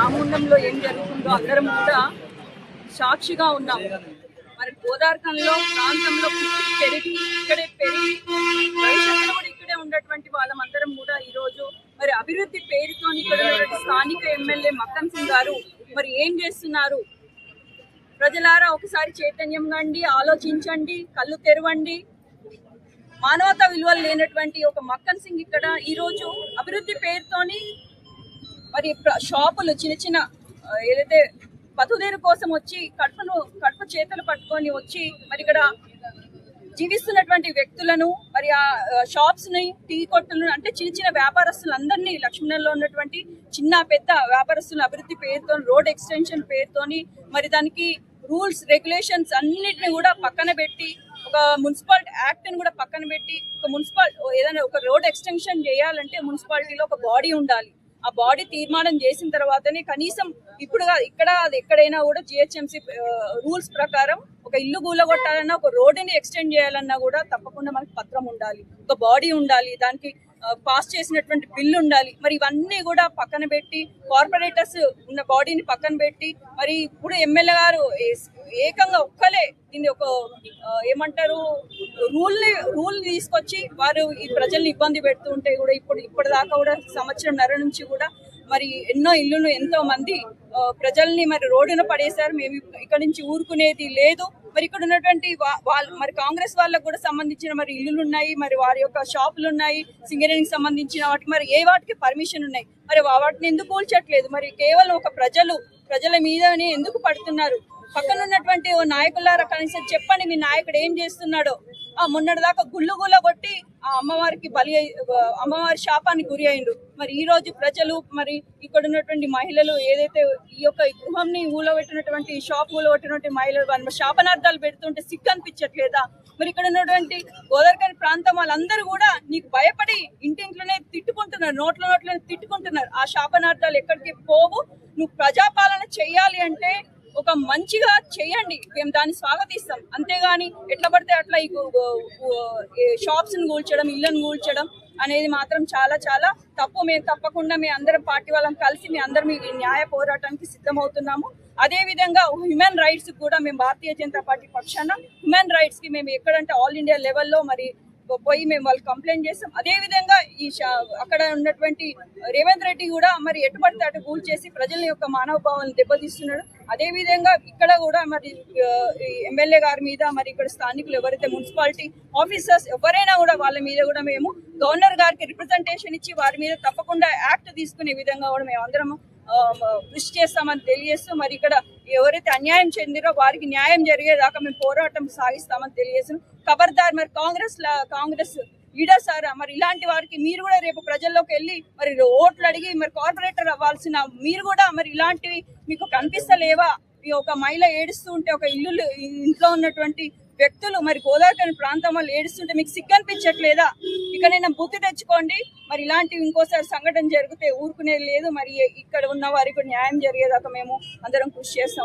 రామగుండంలో ఏం జరుగుతుందో అందరం కూడా సాక్షిగా ఉన్నాం. మరి గోదావరిలో ప్రాంతంలో పుట్టి పెరిగి ఇక్కడే పెరిగి భవిష్యత్తులో కూడా ఇక్కడే ఉన్నటువంటి వాళ్ళందరం కూడా ఈరోజు మరి అభివృద్ధి పేరుతో ఇక్కడ స్థానిక ఎమ్మెల్యే మక్కన్ సింగ్ గారు మరి ఏం చేస్తున్నారు? ప్రజలారా ఒకసారి చైతన్యం కండి, ఆలోచించండి, కళ్ళు తెరవండి. మానవతా విలువలు లేనటువంటి ఒక మక్కన్ సింగ్ ఇక్కడ ఈరోజు అభివృద్ధి పేరుతోని మరి షాపులు చిన్న చిన్న ఏదైతే పతుదేరు కోసం వచ్చి కడుపు చేతులు పట్టుకొని వచ్చి మరి ఇక్కడ జీవిస్తున్నటువంటి వ్యక్తులను మరి ఆ షాప్స్ ని, టీ కొట్టులను అంటే చిన్న చిన్న వ్యాపారస్తులందరినీ లక్ష్మణంలో ఉన్నటువంటి చిన్న పెద్ద వ్యాపారస్తుల అభివృద్ధి పేరుతో రోడ్ ఎక్స్టెన్షన్ పేరుతోని మరి దానికి రూల్స్ రెగ్యులేషన్స్ అన్నిటిని కూడా పక్కన పెట్టి ఒక మున్సిపల్ యాక్ట్ ని కూడా పక్కన పెట్టి ఏదైనా ఒక రోడ్ ఎక్స్టెన్షన్ చేయాలంటే మున్సిపాలిటీలో ఒక బాడీ ఉండాలి. ఆ బాడీ తీర్మానం చేసిన తర్వాతనే కనీసం ఇప్పుడు ఇక్కడ అది ఎక్కడైనా కూడా జిహెచ్ఎంసీ రూల్స్ ప్రకారం ఒక ఇల్లు కూలగొట్టాలన్నా, ఒక రోడ్డుని ఎక్స్టెండ్ చేయాలన్నా కూడా తప్పకుండా మనకి పత్రం ఉండాలి, ఒక బాడీ ఉండాలి, దానికి పాస్ చేసినటువంటి బిల్లు ఉండాలి. మరి ఇవన్నీ కూడా పక్కన పెట్టి కార్పొరేటర్స్ ఉన్న బాడీని పక్కన పెట్టి మరి ఇప్పుడు ఎమ్మెల్యే గారు ఏకంగా ఒక్కలే దీన్ని ఒక ఏమంటారు రూల్ తీసుకొచ్చి వారు ఈ ప్రజల్ని ఇబ్బంది పెడుతూ ఉంటే కూడా ఇప్పటిదాకా కూడా సంవత్సరంన్నర నుంచి కూడా మరి ఎన్నో ఇల్లును ఎంతో మంది ప్రజల్ని మరి రోడ్డున పడేశారు. మేము ఇక్కడ నుంచి ఊరుకునేది లేదు. మరి ఇక్కడ ఉన్నటువంటి మరి కాంగ్రెస్ వాళ్ళకు కూడా సంబంధించిన మరి ఇల్లులు ఉన్నాయి, మరి వారి యొక్క షాపులు ఉన్నాయి, సింగరేణికి సంబంధించిన వాటికి మరి ఏ వాటికి పర్మిషన్ ఉన్నాయి, మరి వాటిని ఎందుకు కూల్చట్లేదు? మరి కేవలం ఒక ప్రజల మీదనే ఎందుకు పడుతున్నారు? పక్కన ఉన్నటువంటి ఓ నాయకులారా కనీసం చెప్పండి, మీ నాయకుడు ఏం చేస్తున్నాడో. మొన్నటిదాకా గుళ్ళు కొట్టి ఆ అమ్మవారికి అమ్మవారి శాపానికి గురి అయిండు. మరి ఈ రోజు ప్రజలు మరి ఇక్కడ ఉన్నటువంటి మహిళలు ఏదైతే ఈ యొక్క గృహంని ఊలబెట్టినటువంటి షాప్ ఊలబెట్టినటువంటి మహిళలు శాపనార్థాలు పెడుతుంటే సిగ్గు అనిపించట్లేదా? మరి ఇక్కడ ఉన్నటువంటి గోదావరి ప్రాంతం వాళ్ళందరూ కూడా నీకు భయపడి ఇంటింట్లోనే తిట్టుకుంటున్నారు, నోట్లోనే తిట్టుకుంటున్నారు. ఆ శాపనార్థాలు ఎక్కడికి పోవు. నువ్వు ప్రజాపాలన చెయ్యాలి అంటే ఒక మంచిగా చేయండి, మేము దాన్ని స్వాగతిస్తాం. అంతేగాని ఎట్లా పడితే అట్లా ఈ షాప్స్ ని కూల్చడం, ఇళ్లను కూల్చడం అనేది మాత్రం చాలా చాలా తప్పు. మేము తప్పకుండా మీ అందరం పార్టీ వాళ్ళని కలిసి మీ అందరం ఈ న్యాయ పోరాటానికి సిద్ధమవుతున్నాము. అదే విధంగా హ్యూమన్ రైట్స్ కూడా మేము భారతీయ జనతా పార్టీ పక్షాన హ్యూమన్ రైట్స్ కి మేము ఎక్కడంటే ఆల్ ఇండియా లెవెల్లో మరి పోయి మేము వాళ్ళు కంప్లైంట్ చేస్తాం. అదే విధంగా అక్కడ ఉన్నటువంటి రేవంత్ రెడ్డి కూడా మరి ఎటుపడితే అటు కూల్ చేసి ప్రజల యొక్క మానవ భావాలను దెబ్బతీస్తున్నాడు. అదే విధంగా ఇక్కడ కూడా మరి ఎమ్మెల్యే గారి మీద మరి ఇక్కడ స్థానికులు ఎవరైతే మున్సిపాలిటీ ఆఫీసర్స్ ఎవరైనా కూడా వాళ్ళ మీద కూడా మేము గవర్నర్ గారికి రిప్రజెంటేషన్ ఇచ్చి వారి మీద తప్పకుండా యాక్ట్ తీసుకునే విధంగా కూడా మేము అందరం కృషి చేస్తామని తెలియజేస్తూ మరి ఇక్కడ ఎవరైతే అన్యాయం చెందిరో వారికి న్యాయం జరిగేదాకా మేము పోరాటం సాగిస్తామని తెలియజేస్తున్నాం. ఖబర్దార్ మరి కాంగ్రెస్ లీడర్స్ మరి ఇలాంటి వారికి మీరు కూడా రేపు ప్రజల్లోకి వెళ్ళి మరి ఓట్లు అడిగి మరి కార్పొరేటర్ అవ్వాల్సిన మీరు కూడా మరి ఇలాంటివి మీకు కనిపిస్తలేవా? ఒక మహిళ ఏడుస్తూ ఉంటే, ఒక ఇంట్లో ఉన్నటువంటి వ్యక్తులు మరి గోదావరి ప్రాంతం వాళ్ళు ఏడుస్తుంటే మీకు సిగ్గు అనిపించట్లేదా? ఇక్కడైనా బుద్ధి తెచ్చుకోండి. మరి ఇలాంటివి ఇంకోసారి సంఘటన జరిగితే ఊరుకునేది లేదు. మరి ఇక్కడ ఉన్న వారికి న్యాయం జరిగేదాకా మేము అందరం కృషి చేస్తాం.